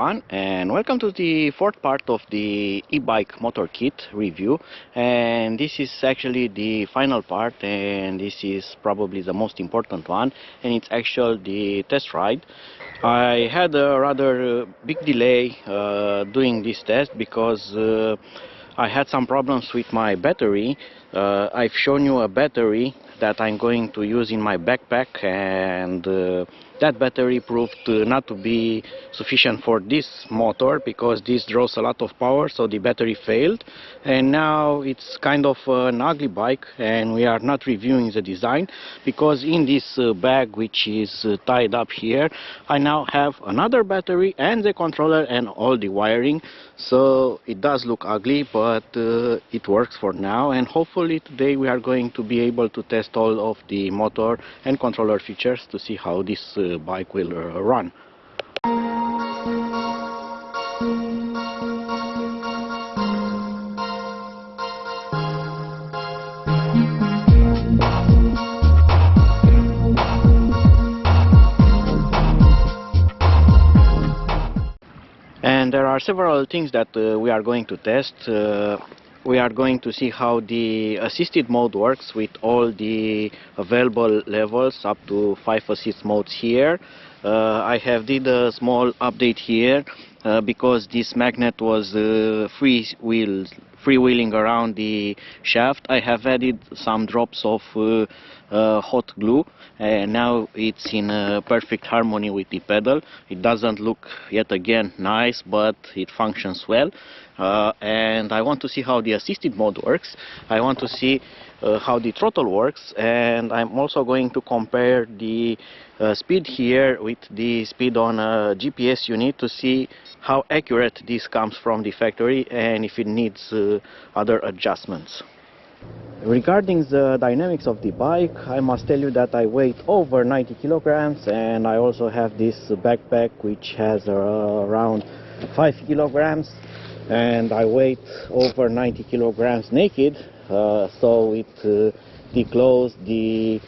everyone, and welcome to the fourth part of the e-bike motor kit review. And this is actually the final part, and this is probably the most important one, and it's actually the test ride. I had a rather big delay doing this test because I had some problems with my battery. I've shown you a battery that I'm going to use in my backpack, and that battery proved not to be sufficient for this motor because this draws a lot of power, so the battery failed. And now it's kind of an ugly bike, and we are not reviewing the design because in this bag, which is tied up here, I now have another battery and the controller and all the wiring. So it does look ugly, but it works for now, and hopefully today we are going to be able to test all of the motor and controller features to see how this bike will run. And there are several things that we are going to test. We are going to see how the assisted mode works with all the available levels up to 5 assist modes here. I have did a small update here because this magnet was freewheeling around the shaft. I have added some drops of hot glue, and now it's in perfect harmony with the pedal. It doesn't look yet again nice, but it functions well. And I want to see how the assisted mode works. I want to see how the throttle works, and I'm also going to compare the speed here with the speed on a GPS unit to see how accurate this comes from the factory and if it needs other adjustments. Regarding the dynamics of the bike, I must tell you that I weigh over 90 kilograms, and I also have this backpack which has around 5 kilograms, and I weigh over 90 kilograms naked, so with the clothes, the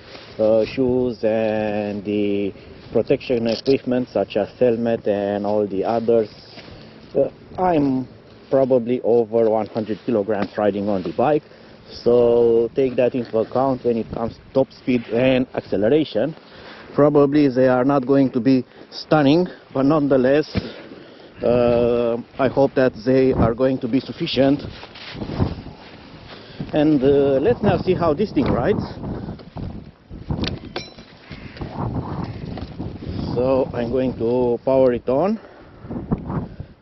shoes and the protection equipment such as helmet and all the others, I'm probably over 100 kilograms riding on the bike. So take that into account when it comes to top speed and acceleration. Probably they are not going to be stunning, but nonetheless I hope that they are going to be sufficient. And let's now see how this thing rides. So I'm going to power it on,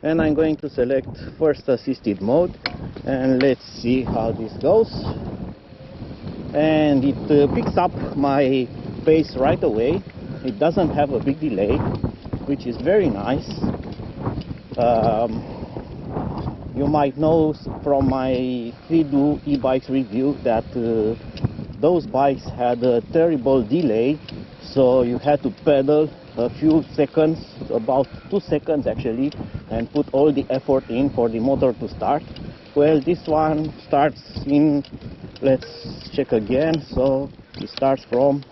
and I'm going to select first assisted mode, and let's see how this goes. And it picks up my pace right away. It doesn't have a big delay, which is very nice. You might know from my Fidu e-bikes review that those bikes had a terrible delay, so you had to pedal a few seconds, about 2 seconds actually, and put all the effort in for the motor to start. Well, this one starts in, let's check again, so it starts from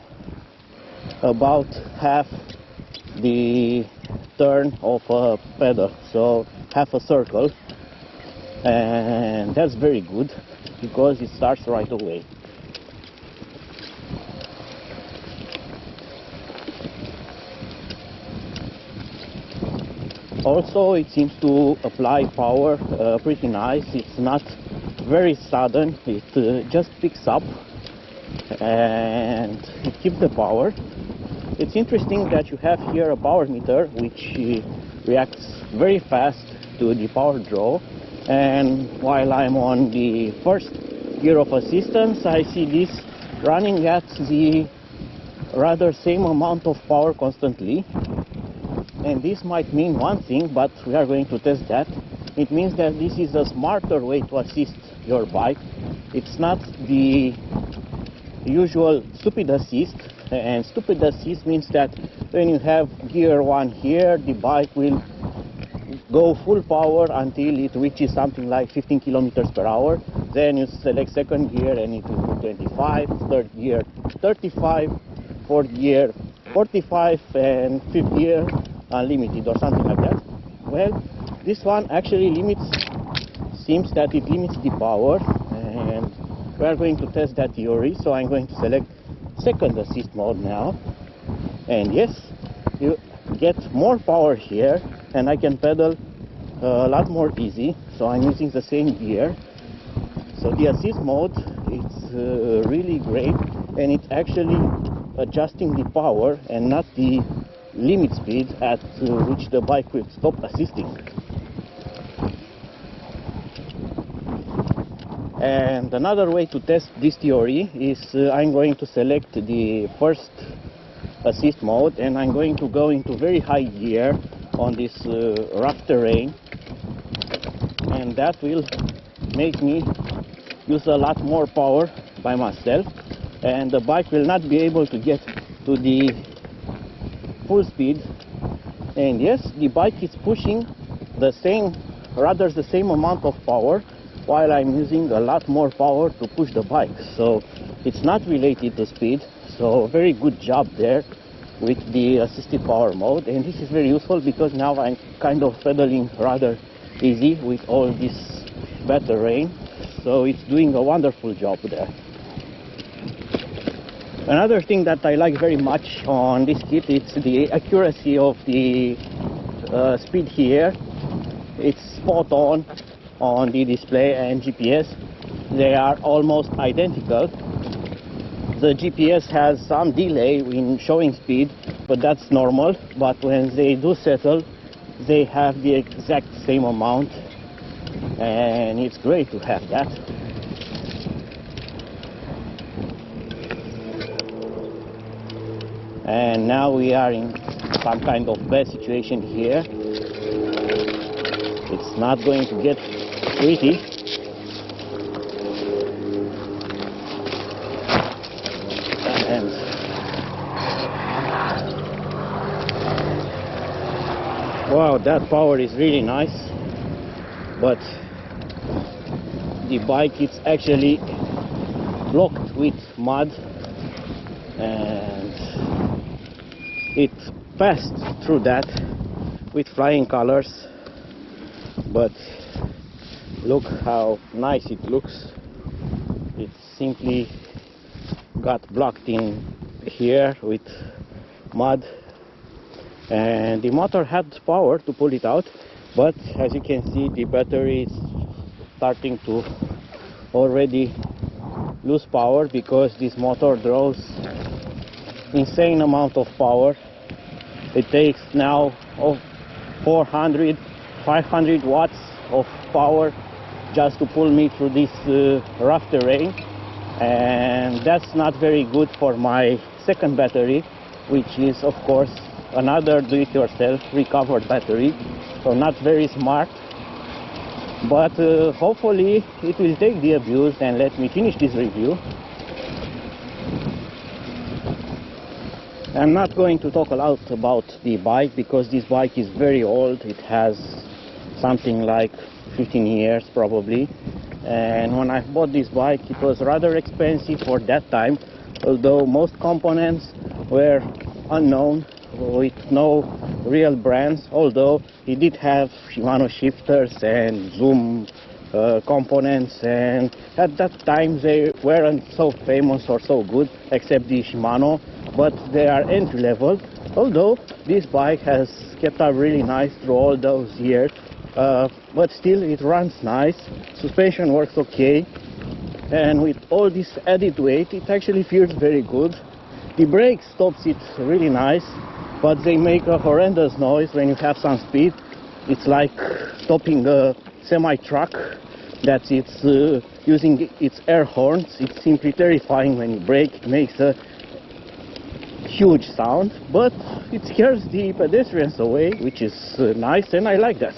about half the turn of a pedal, so half a circle, and that's very good because it starts right away. Also, it seems to apply power pretty nice. It's not very sudden, it just picks up and it keeps the power. It's interesting that you have here a power meter which reacts very fast to the power draw, and while I'm on the first gear of assistance, I see this running at the rather same amount of power constantly. And this might mean one thing, but we are going to test that. It means that this is a smarter way to assist your bike. It's not the usual stupid assist, and stupid assist means that when you have gear 1 here, the bike will go full power until it reaches something like 15 kilometers per hour. Then you select second gear and it will do 25, third gear 35, fourth gear 45, and fifth gear unlimited or something like that. Well, this one actually seems that it limits the power, and we are going to test that theory. So I'm going to select second assist mode now, and yes, you get more power here, and I can pedal a lot more easy. So I'm using the same gear. So the assist mode is really great, and it's actually adjusting the power and not the limit speed at which the bike will stop assisting. And another way to test this theory is I'm going to select the first assist mode, and I'm going to go into very high gear on this rough terrain, and that will make me use a lot more power by myself, and the bike will not be able to get to the full speed. And yes, the bike is pushing the same amount of power, while I'm using a lot more power to push the bike. So it's not related to speed. So very good job there with the assisted power mode, and this is very useful because now I'm kind of pedaling rather easy with all this bad terrain. So it's doing a wonderful job there. Another thing that I like very much on this kit is the accuracy of the speed here. It's spot on the display and GPS. They are almost identical. The GPS has some delay in showing speed, but that's normal. But when they do settle, they have the exact same amount, and it's great to have that. And now we are in some kind of bad situation here. It's not going to get pretty. And wow, that power is really nice, but the bike is actually blocked with mud, and it passed through that with flying colors. But look how nice it looks. It simply got blocked in here with mud, and the motor had power to pull it out, but as you can see, the battery is starting to already lose power because this motor draws insane amount of power. It takes now 400 500 watts of power just to pull me through this rough terrain, and that's not very good for my second battery, which is of course another do-it-yourself recovered battery. So not very smart, but hopefully it will take the abuse and let me finish this review. I'm not going to talk a lot about the bike because this bike is very old. It has something like 15 years probably, and when I bought this bike it was rather expensive for that time, although most components were unknown with no real brands, although it did have Shimano shifters and Zoom components, and at that time they weren't so famous or so good except the Shimano, but they are entry level. Although this bike has kept up really nice through all those years, but still it runs nice, suspension works okay, and with all this added weight it actually feels very good. The brake stops it really nice, but they make a horrendous noise when you have some speed. It's like stopping a semi-truck that it's using its air horns. It's simply terrifying when you brake. It makes a huge sound, but it scares the pedestrians away, which is nice, and I like that.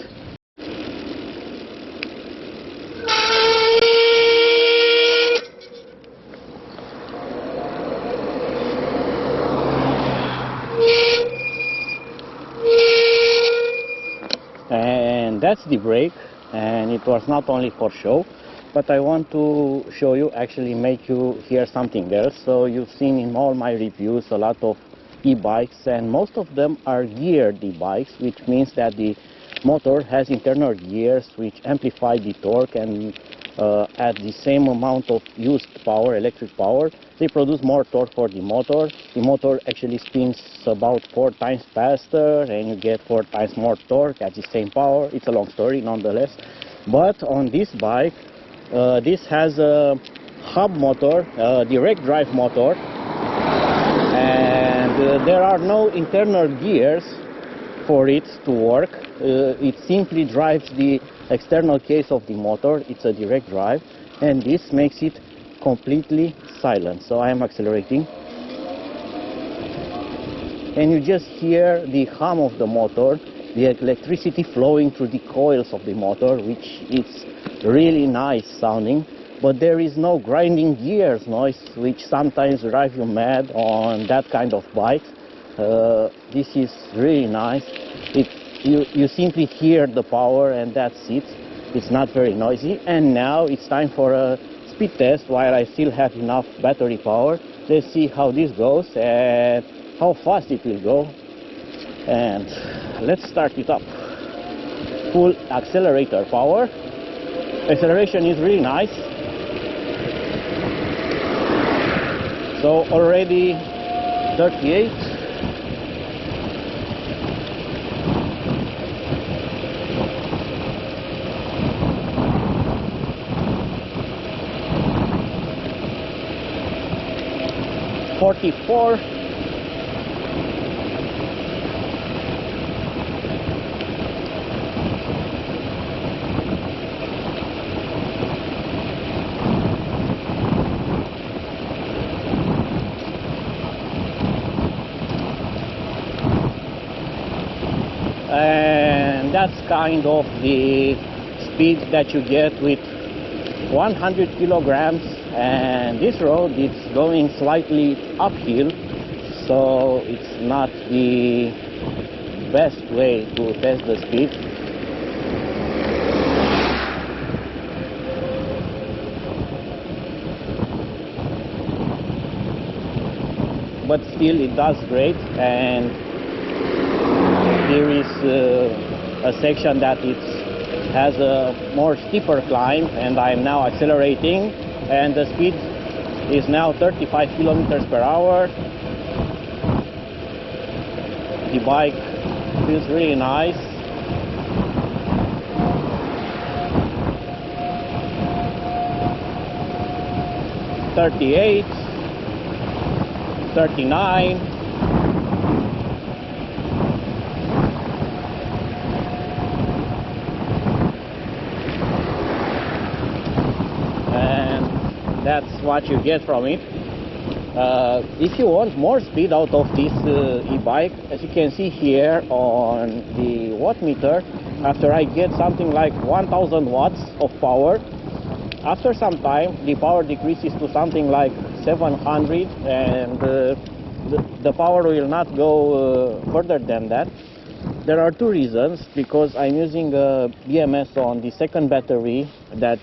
And that's the brake, and it was not only for show, but I want to show you, actually make you hear something else. So you've seen in all my reviews a lot of e-bikes, and most of them are geared e-bikes, which means that the motor has internal gears which amplify the torque, and at the same amount of used power, electric power, they produce more torque for the motor. The motor actually spins about 4 times faster, and you get 4 times more torque at the same power. It's a long story nonetheless. But on this bike, this has a hub motor, direct drive motor, and there are no internal gears for it to work. It simply drives the external case of the motor. It's a direct drive, and this makes it completely silent. So I am accelerating, and you just hear the hum of the motor, the electricity flowing through the coils of the motor, which is really nice sounding. But there is no grinding gears noise, which sometimes drive you mad on that kind of bike. This is really nice. You simply hear the power, and that's it. It's not very noisy. And now it's time for a speed test while I still have enough battery power. Let's see how this goes and how fast it will go. And let's start it up. Full accelerator power. Acceleration is really nice. So already 38. 44. And that's kind of the speed that you get with 100 kilograms, and this road is going slightly uphill, so it's not the best way to test the speed. But still it does great, and here is a section that has a more steeper climb, and I'm now accelerating, and the speed is now 35 kilometers per hour. The bike feels really nice. $38, $39. That's what you get from it. If you want more speed out of this e-bike, as you can see here on the watt meter, after I get something like 1000 watts of power, after some time the power decreases to something like 700, and the power will not go further than that. There are two reasons: because I'm using a BMS on the second battery that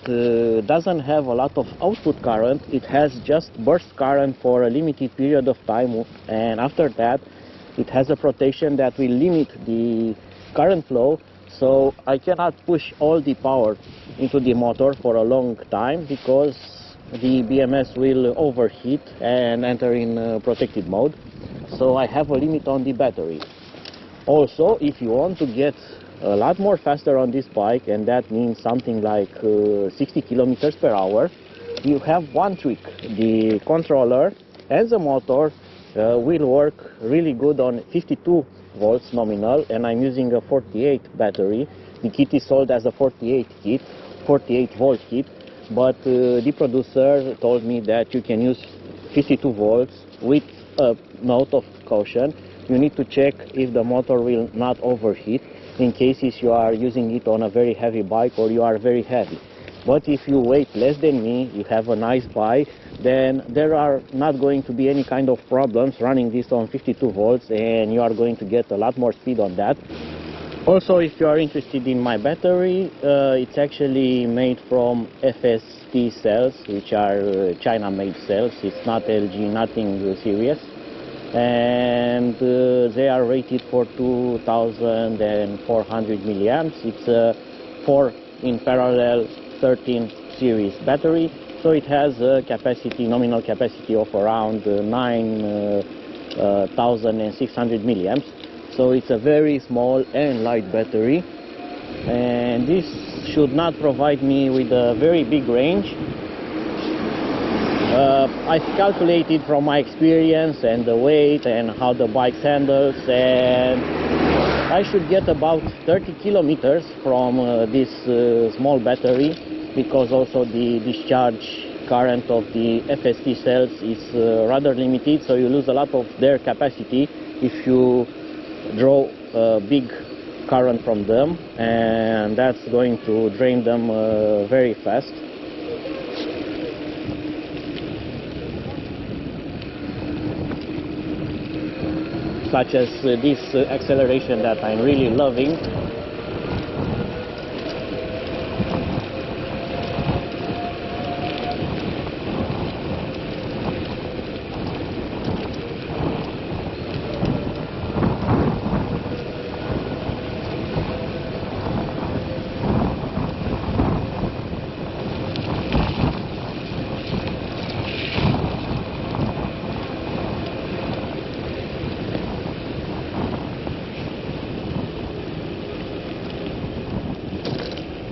doesn't have a lot of output current. It has just burst current for a limited period of time, and after that it has a protection that will limit the current flow, so I cannot push all the power into the motor for a long time, because the BMS will overheat and enter in protected mode. So I have a limit on the battery. Also, if you want to get a lot more faster on this bike, and that means something like 60 kilometers per hour, you have one trick. The controller and the motor will work really good on 52 volts nominal, and I'm using a 48 battery. The kit is sold as a 48 volt kit, but the producer told me that you can use 52 volts with a note of caution. You need to check if the motor will not overheat, in cases you are using it on a very heavy bike or you are very heavy. But if you weigh less than me, you have a nice bike, then there are not going to be any kind of problems running this on 52 volts, and you are going to get a lot more speed on that. Also, if you are interested in my battery, it's actually made from FST cells, which are China-made cells. It's not LG, nothing serious. and they are rated for 2400 milliamps. It's a 4 in parallel 13 series battery, so it has a capacity, nominal capacity of around 9600 milliamps. So it's a very small and light battery, and this should not provide me with a very big range. I've calculated from my experience and the weight and how the bike handles, and I should get about 30 kilometers from this small battery, because also the discharge current of the FST cells is rather limited, so you lose a lot of their capacity if you draw a big current from them, and that's going to drain them very fast. Such as this acceleration that I'm really loving.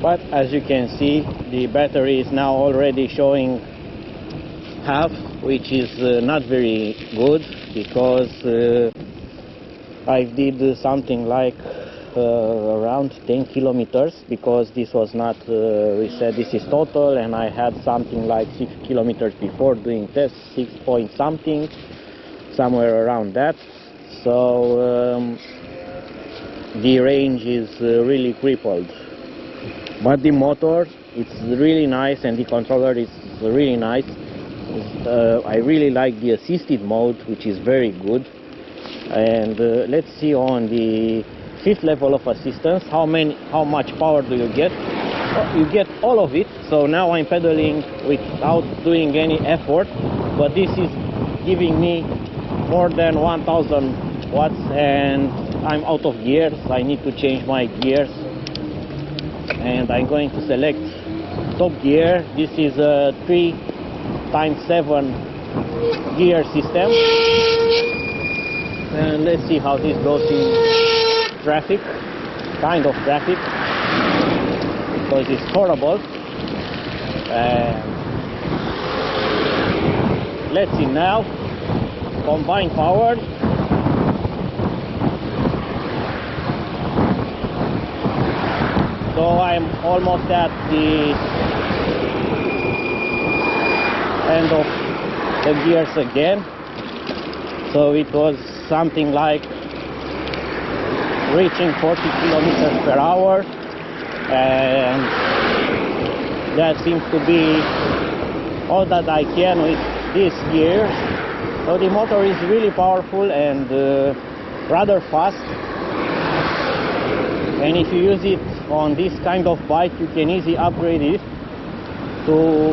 But as you can see, the battery is now already showing half, which is not very good, because I did something like around 10 kilometers, because this was not reset. This is total, and I had something like 6 kilometers before doing tests, 6 point something, somewhere around that. So the range is really crippled. But the motor, it's really nice, and the controller is really nice. I really like the assisted mode, which is very good. And let's see on the 5th level of assistance, how much power do you get? Well, you get all of it. So now I'm pedaling without doing any effort, but this is giving me more than 1000 watts, and I'm out of gears. I need to change my gears, and I'm going to select top gear. This is a 3x7 gear system, and let's see how this goes in traffic, kind of traffic, because it's horrible. Let's see now, combined power. So I'm almost at the end of the gears again. So it was something like reaching 40 kilometers per hour, and that seems to be all that I can with this gear. So the motor is really powerful and rather fast, and if you use it on this kind of bike, you can easily upgrade it to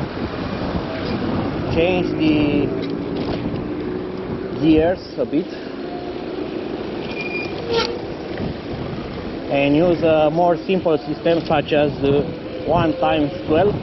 change the gears a bit and use a more simple system, such as 1x12.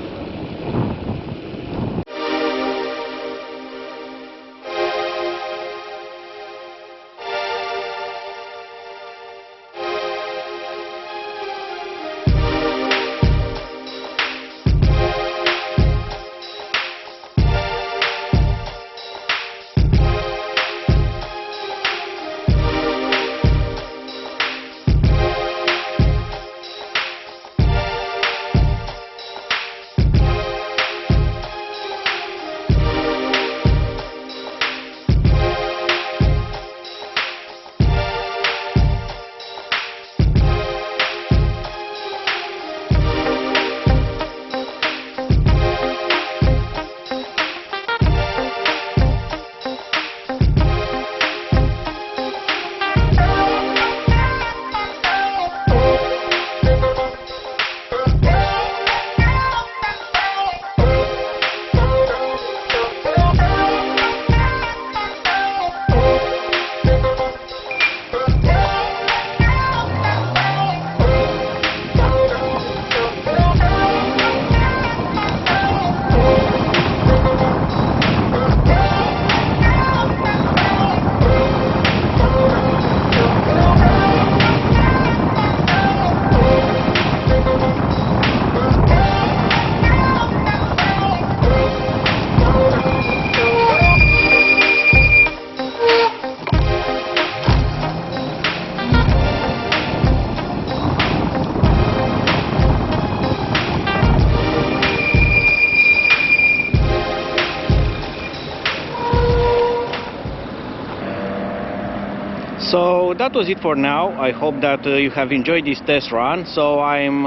So that was it for now. I hope that you have enjoyed this test run. So I'm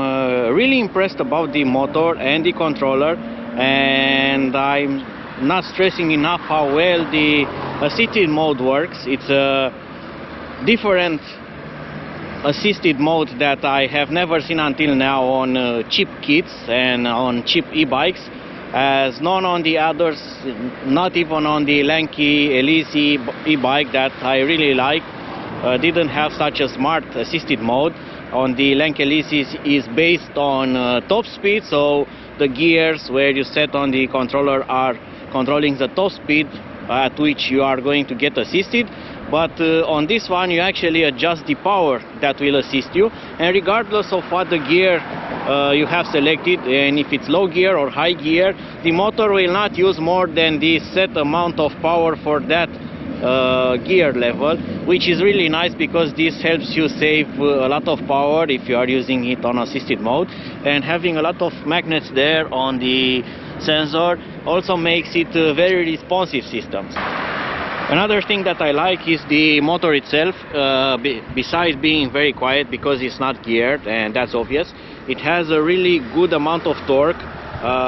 really impressed about the motor and the controller, and I'm not stressing enough how well the assisted mode works. It's a different assisted mode that I have never seen until now on cheap kits and on cheap e-bikes, as none on the others, not even on the Lanky Elise e-bike that I really like, didn't have such a smart assisted mode. On the Lanky Elise is based on top speed, so the gears where you set on the controller are controlling the top speed at which you are going to get assisted. But on this one you actually adjust the power that will assist you, and regardless of what the gear you have selected, and if it's low gear or high gear, the motor will not use more than the set amount of power for that gear level, which is really nice because this helps you save a lot of power if you are using it on assisted mode. And having a lot of magnets there on the sensor also makes it a very responsive system. Another thing that I like is the motor itself. Besides being very quiet because it's not geared, and that's obvious, it has a really good amount of torque.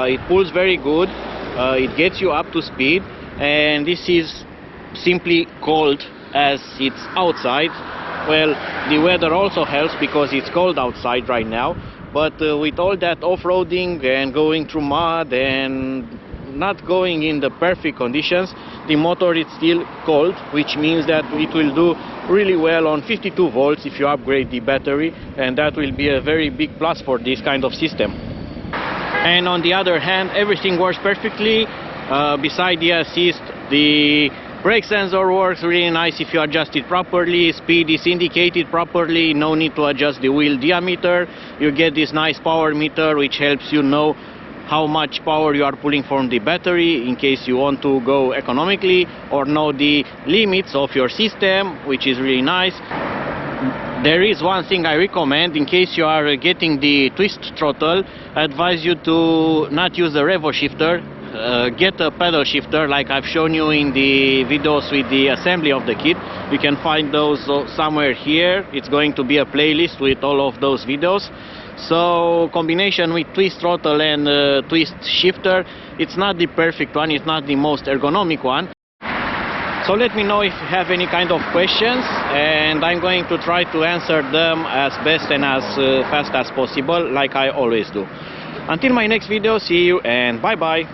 It pulls very good, it gets you up to speed, and this is simply cold as it's outside. Well, the weather also helps because it's cold outside right now, but with all that off-roading and going through mud and not going in the perfect conditions, the motor is still cold, which means that it will do really well on 52 volts if you upgrade the battery, and that will be a very big plus for this kind of system. And on the other hand, everything works perfectly. Beside the assist, the brake sensor works really nice if you adjust it properly. Speed is indicated properly, no need to adjust the wheel diameter. You get this nice power meter which helps you know how much power you are pulling from the battery in case you want to go economically, or know the limits of your system, which is really nice. There is one thing I recommend: in case you are getting the twist throttle, I advise you to not use the revo shifter. Get a pedal shifter like I've shown you in the videos with the assembly of the kit. You can find those somewhere here. It's going to be a playlist with all of those videos. So combination with twist throttle and twist shifter, it's not the perfect one, it's not the most ergonomic one. So let me know if you have any kind of questions, and I'm going to try to answer them as best and as fast as possible, like I always do. Until my next video, see you and bye bye.